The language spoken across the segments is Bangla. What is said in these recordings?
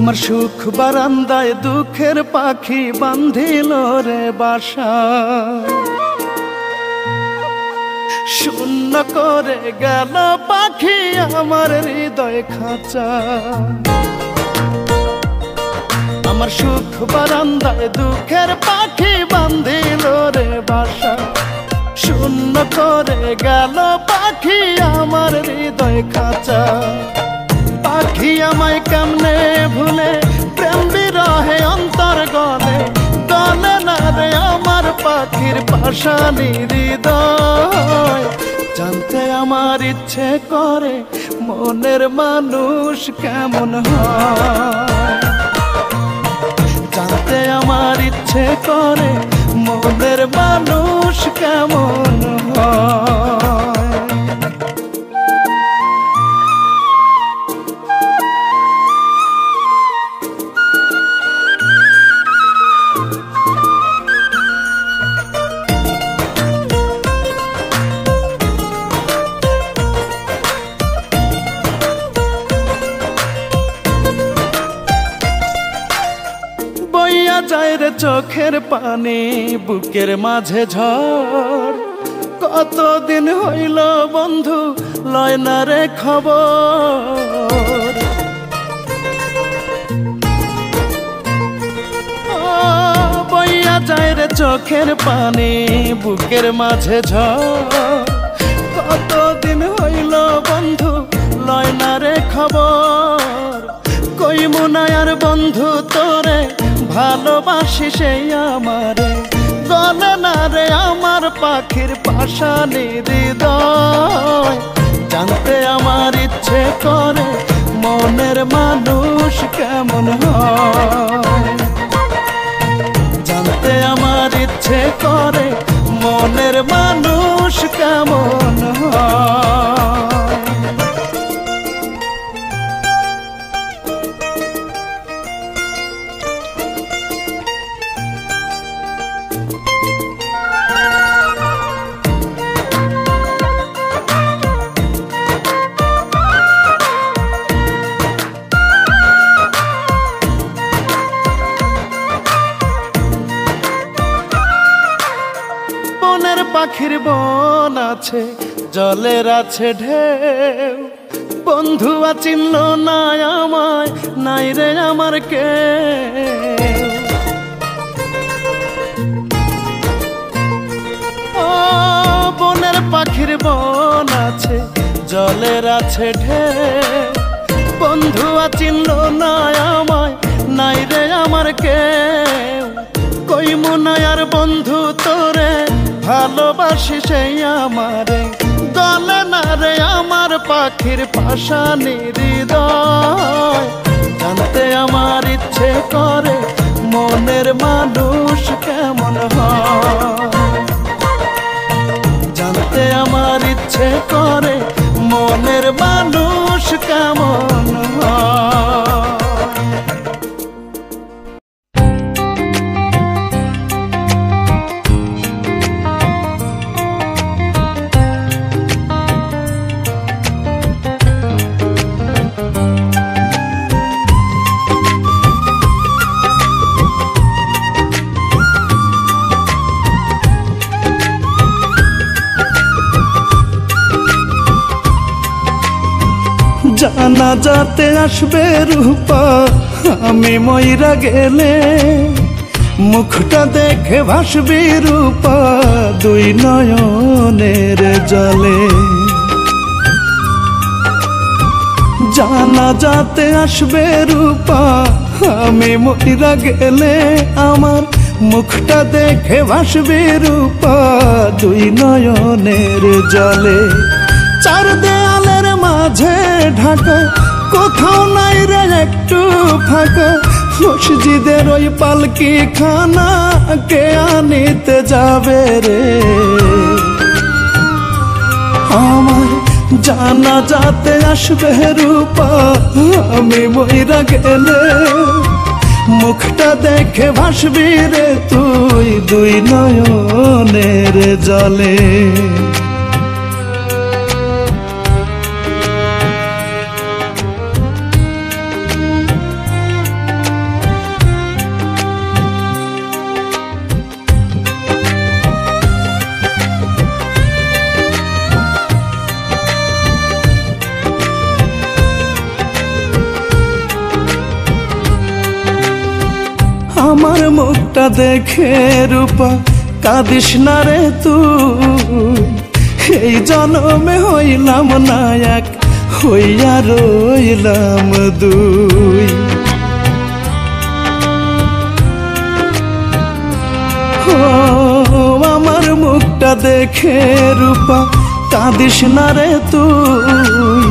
আমার সুখ বারান্দায় দুঃখের পাখি বাঁধিল রে বাসা, শূন্য করে গেল পাখি আমার হৃদয় খাঁচা। আমার সুখ বারান্দায় দুঃখের পাখি বাঁধিল রে বাসা, শূন্য করে গেল পাখি আমার হৃদয় খাঁচা। পাখি আমায় কেমনে ভুলে প্রেম বিরহে অন্তর গলে, গলে না রে আমার পাখির পাশানি হৃদয়। জানতে আমার ইচ্ছে করে মনের মানুষ কেমন হয়, জানতে আমার ইচ্ছে করে মনের মানুষ কেমন হয়। বইয়া যায় রে চোখের পানি বুকের মাঝে ঝড়, কতদিন হইল বন্ধু লয় না রে খবর। বইয়া যায় রে চোখের পানি বুকের মাঝে ঝড়, কতদিন হইল বন্ধু লয় না রে খবর। কই মুনায়ার বন্ধু তোরে ভালোবাসি সেই আমারে, গলে না রে আমার পাখির পাশানি হৃদয়। জানতে আমার ইচ্ছে করে মনের মানুষ কেমন হয়, জানতে আমার ইচ্ছে করে মনের মানুষ কেমন হয়। পাখির বন আছে জলের আছে ঢেউ, বন্ধু চিনল না আমায় নাই রে আমার কেউ। বনের পাখির বন আছে জলের আছে ঢেউ, বন্ধু চিনল না আমায় নাই রে আমার কেউ। কই মুনায়ার বন্ধু তোরে ভালোবাসি সেই আমারে, গলে না রে আমার পাখির পাশানি হৃদয়। জানতে আমার ইচ্ছে করে মনের মানুষ কেমন হয়, জানতে আমার ইচ্ছে করে মনের মানুষ কেমন হয়। জানা যাতে আসবে রূপা আমি মইরা গেলে, মুখটা দেখে ভাসবি রূপা দুই নয়নের জলে। জানা যাতে আসবে রূপা আমি মইরা গেলে, আমার মুখটা দেখে ভাসবি রূপা দুই নয়নের জলে। চার দেয়ালের মাঝে ঢাকা কোথাও নাই রে একটু ফাঁকা, মসজিদের ওই পালকি খানা কে আনিতে যাবে রে। আমার জানা যাতে আসবে রূপা আমি মইরা গেলে, মুখটা দেখে ভাসবি রে তুই দুই নয়নের জলে। মুখটা দেখে রূপা কাঁদিস না রে তুই, এই জনমে হইলাম না এক, হইয়া রইলাম দুই। আমার মুখটা দেখে রূপা কাঁদিস না রে তুই,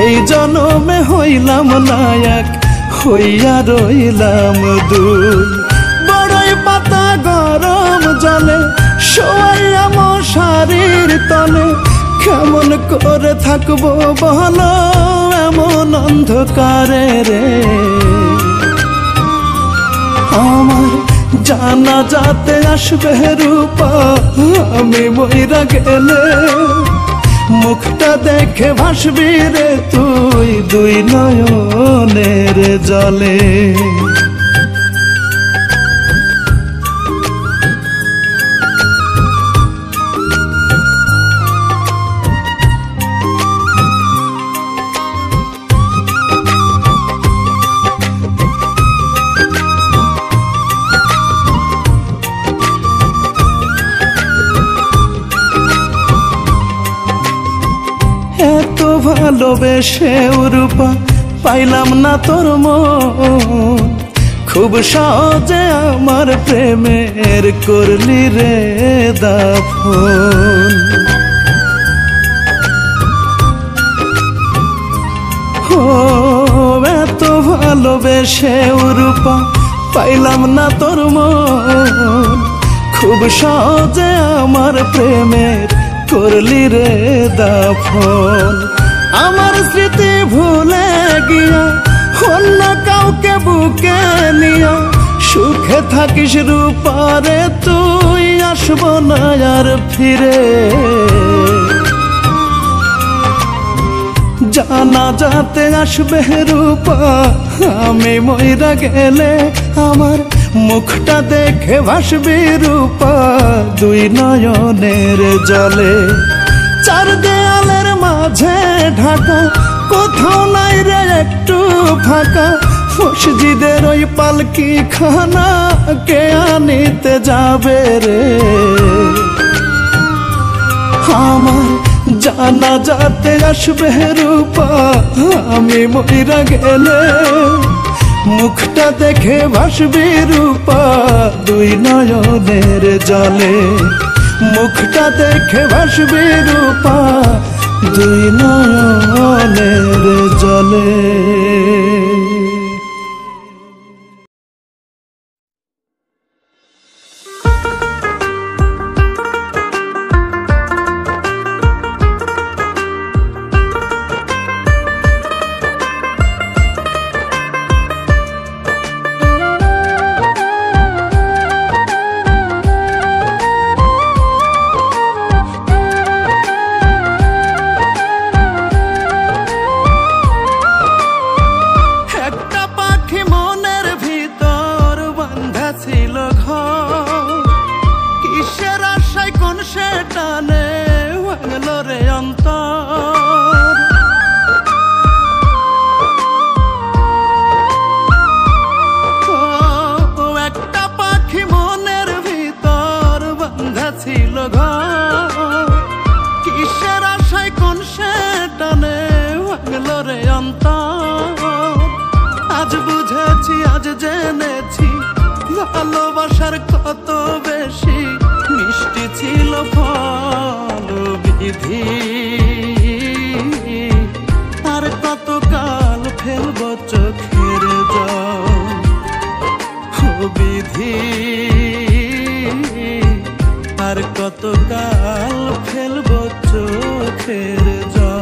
এই জনমে হইলাম না এক, হইয়া রইলাম দুই। বড়ই পাতা গরম জলে শোয়াইয়া মশারির তলে, কেমন করে থাকবো বলো এমন অন্ধকারে রে। আমার জানা যাতে আসবে রূপা, আমি মইরা গেলে মুখটা দেখে ভাসবি রে তুই দুই নয়নের জলে। এত ভালোবেসে রূপা পাইলাম না তোর মন, খুব সহজে আমার প্রেমের করলি রে দাফন। এত ভালোবেসে রূপা পাইলাম না তোর মন, খুব সহজে আমার প্রেমের করলি রে দাফন। আমার স্মৃতি ভুলে গিয়া অন্য কাউকে বুকে নিয়া সুখে থাকিস রূপারে তুই, আসব না আর ফিরে। জানা যাতে আসবে রূপা, আমি মইরা গেলে আমার মুখটা দেখে ভাসবি রূপা দুই নয়নের জলে। চার দেয়ালের মাঝে ঢাকা, কোথাও নাই রে একটু ফাঁকা, মসজিদের ওই পালকি খানা কে আনিতে যাবে রে। আমার জানা যাতে আসবে রূপা, আমি মইরা গেলে মুখটা দেখে ভাসবি রূপা দুই নয়নের জলে। মুখটা দেখে ভাসবি রূপা দুই নয়নের জলে। ভালোবাসার কত বেশি মিষ্টি ছিল ফল বিধি, আর কত কাল ফেলব চোখের জল বিধি, আর কত কাল ফেলব চোখের জল।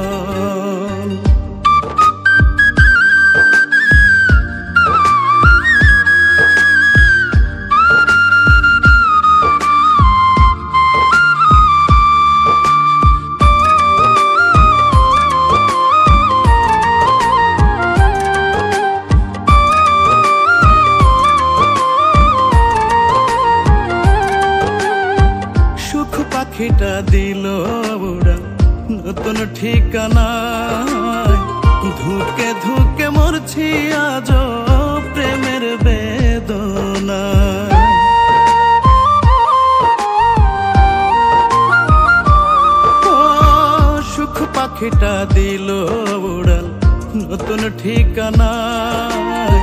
পাখিটা দিল ওরা নতুন ঠিকানায়, ধুকে ধুকে মরছি আজ প্রেমের বেদনায়। পাখিটা দিল উড়াল নতুন ঠিকানায়,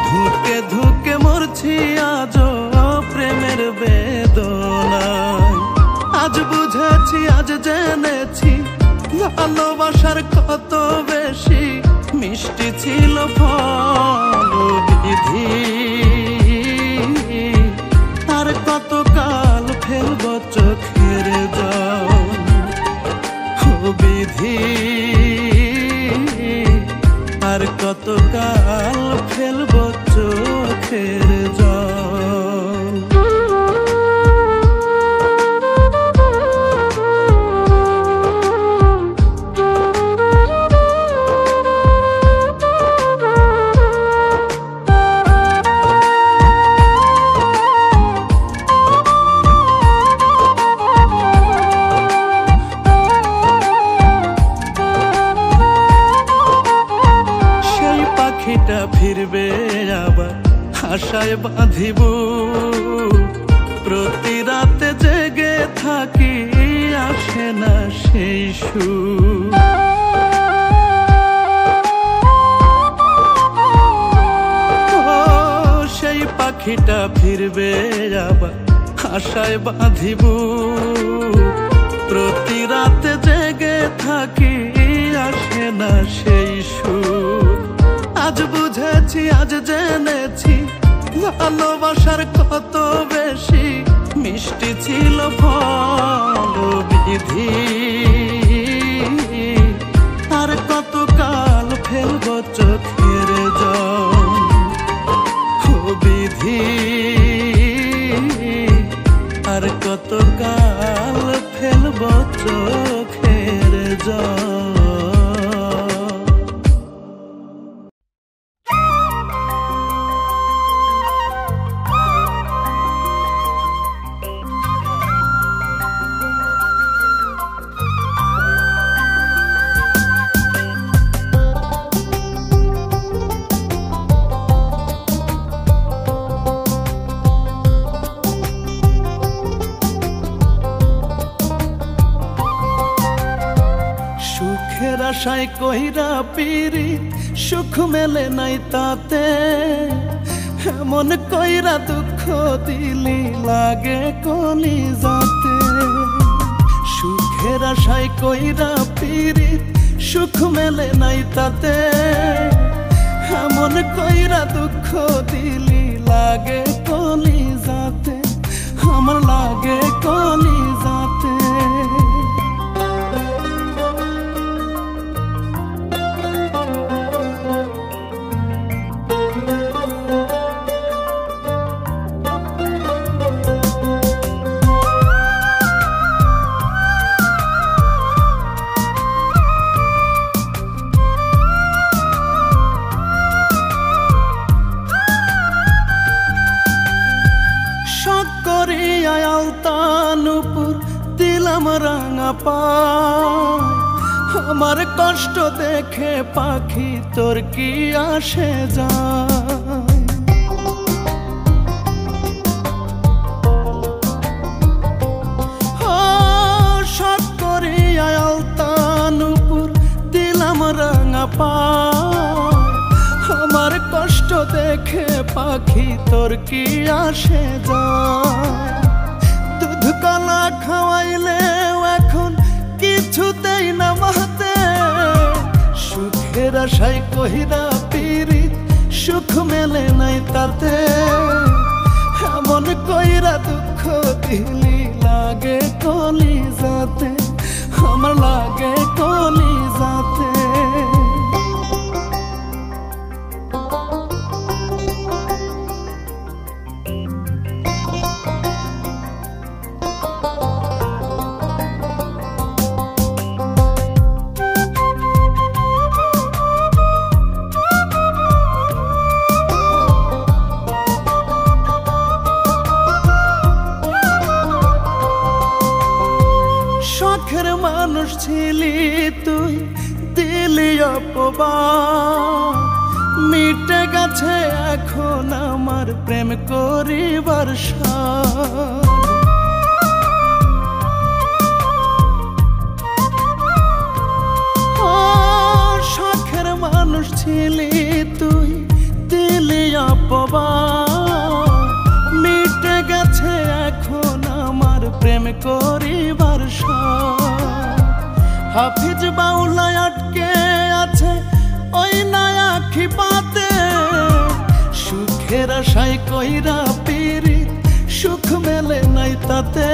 ধুকে ধুকে মরছি আজও প্রেমের বেদনায়। আজ বুঝেছি আজ জেনেছি ভালোবাসার কত বেশি মিষ্টি ছিল ফল বিধি, আর কত কাল ফেলব চোখের জল বিধি, আর কত কাল ফেলব চোখের জল। পাখিটা ফিরবে আবার আশায় বাঁধিব, প্রতি রাতে জেগে থাকি আসে না সেই সুর। সেই পাখিটা ফিরবে আবার আশায় বাঁধিব, প্রতি রাতে জেগে থাকি আসে না সেই সুর। আজ বুঝেছি আজ জেনেছি ভালোবাসার কত বেশি মিষ্টি ছিল ফল বিধি, আর কত কাল ফেলব চোখের জল বিধি, আর কত কাল ফেলব চোখের জল। সুখের আশায় কইরা পিরিত সুখ মেলে নাই তাতে, এমন কইরা দুঃখ দিলি লাগে কলিজাতে। সুখের আশায় কইরা পিরিত সুখ মেলে নাই তাতে, এমন কইরা দুঃখ দিলি লাগে কলিজাতে, আমার লাগে কলিজাতে। আলতানুপুর দিলাম রাঙা পায়, আমার কষ্ট দেখে পাখি তোর কি আসে যায়। শখ করিয়া আলতানুপুর দিলাম রাঙা পায়, আমার কষ্ট দেখে পাখি তোর কি আসে যায়। দুধ কলা খাওয়াইলেও এখন কিছুতেই না মাতে, সুখের আশায় কহিরা পিরিত সুখ মেলে নাই তাতে, এমন কইরা দুঃখ দিলি লাগে কলিজাতে, আমার লাগে কলিজাতে। শখের মানুষ ছিলি তুই দিলি অপবাদ, মিটে গেছে এখন আমার প্রেম করিবার সাধ। ছিলি তুই দিলি অপবাদ, মিটে গেছে এখন আমার প্রেম করিবার শখ। হাফিজ বাউলা আটকে আছে ওই নয়া খিপাতে, সুখের আশায় কইরা পিরিত সুখ মেলে নাই তাতে।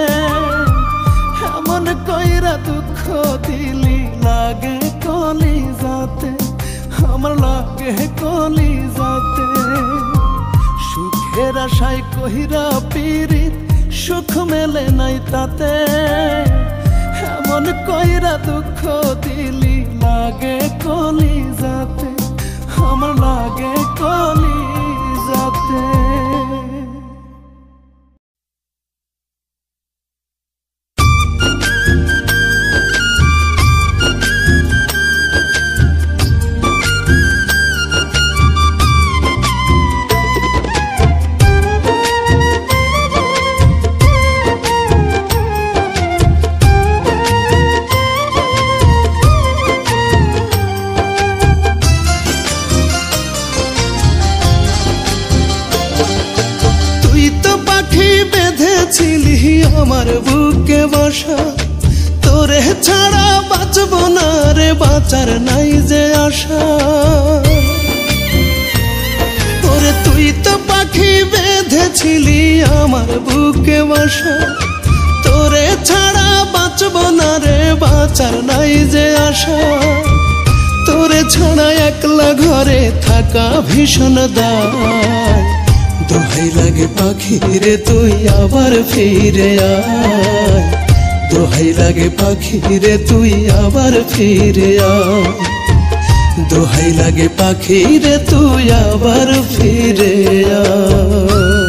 এমন কইরা দুঃখ দিলি লাগে কলিজাতে, আমার লাগে কলিজাতে। সুখের আশায় কইরা পিরিত সুখ মেলে নাই তাতে। এমন কইরা দুঃখ দিলি লাগে কলিজাতে, আমার লাগে কলিজাতে। ছিলি আমার বুকে বসা, তোরে ছাড়া বাঁচব না রে, বাঁচার নাই যে আশা। ওরে তুই তো পাখি বেঁধেছিলি আমার বুকে বসা, তোরে ছাড়া বাঁচব না রে, বাঁচার নাই যে আশা। তোরে ছাড়া একলা ঘরে থাকা ভীষণ দায়, দোহাই লাগে পাখি রে তুই আবার ফিরে আয়। দোহাই লাগে পাখি রে তুই আবার ফিরে আয়। দোহাই লাগে পাখি রে তুই আবার ফিরে আয়।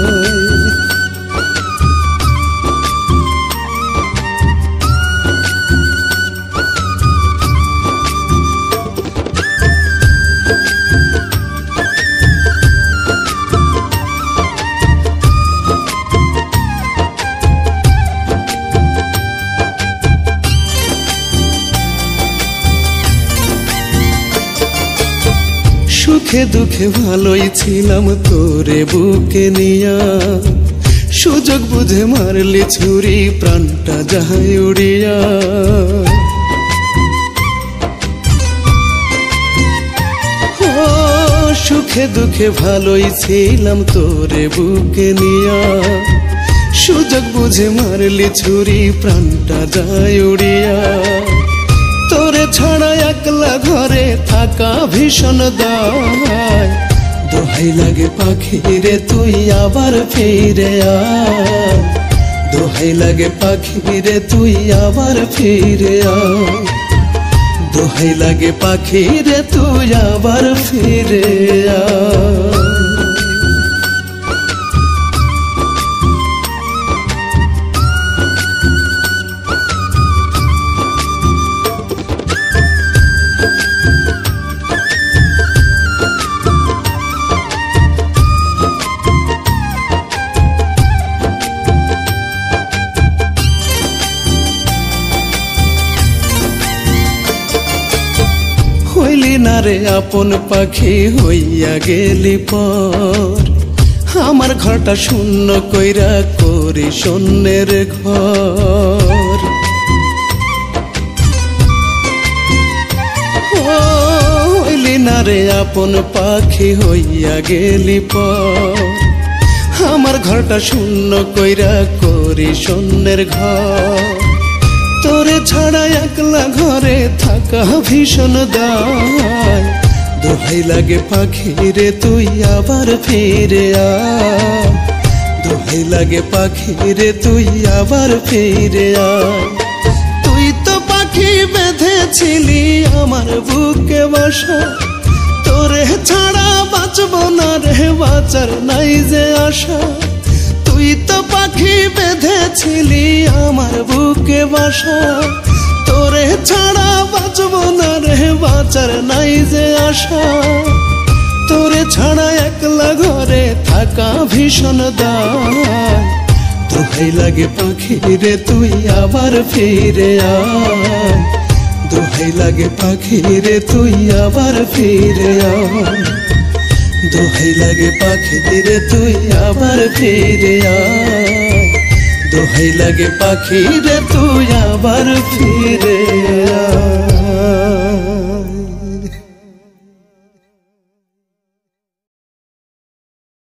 সুখে দুঃখে ভালোই ছিলাম তোরে বুকে নিয়া, সুযোগ বুঝে মারলি ছুরি প্রাণটা যায় উড়িয়া। ও সুখে দুঃখে ভালোই ছিলাম তোরে বুকে নিয়া, সুযোগ বুঝে মারলি ছুরি প্রাণটা যায় উড়িয়া। তোরে ছাড়া একলা ঘরে থাকা ভীষণ দায়, দোহাই লাগে পাখি রে তুই আবার ফিরে আয়। দোহাই লাগে পাখি রে তুই আবার ফিরে আয়। দোহাই লাগে পাখি রে তুই আবার ফিরে আয়। হইলি না রে আপন পাখি হইয়া গেলি পর, আমার ঘরটা শূন্য কইরা করি শূন্যের ঘর। হইলি না রে আপন পাখি হইয়া গেলি পর, আমার ঘরটা শূন্য কইরা করি শূন্যের ঘর। তোরে ছাড়া একলা ঘরে থাকা ভীষণ দায়, দোহাই লাগে পাখি রে তুই আবার ফিরে আয়। দোহাই লাগে পাখি রে তুই আবার ফিরে আয়। তুই তো পাখি বেঁধেছিলি আমার বুকে বাসা, তোরে ছাড়া বাঁচব না রে, বাঁচার নাই যে আশা। তুই তো পাখি বেঁধেছিলি আমার বুকে বাসা, তোরে ছাড়া বাঁচব না রে, বাঁচার নাই যে আশা। তোরে ছাড়া একলা ঘরে থাকা ভীষণ দায়, দোহাই লাগে পাখি রে তুই আবার ফিরে আয়। দোহাই দোহাই লাগে পাখি রে তুই আবার ফিরে আয়, দোহাই লাগে পাখি রে তুই আবার ফিরে আয়, দোহাই লাগে পাখি রে তুই আবার ফিরে আয়।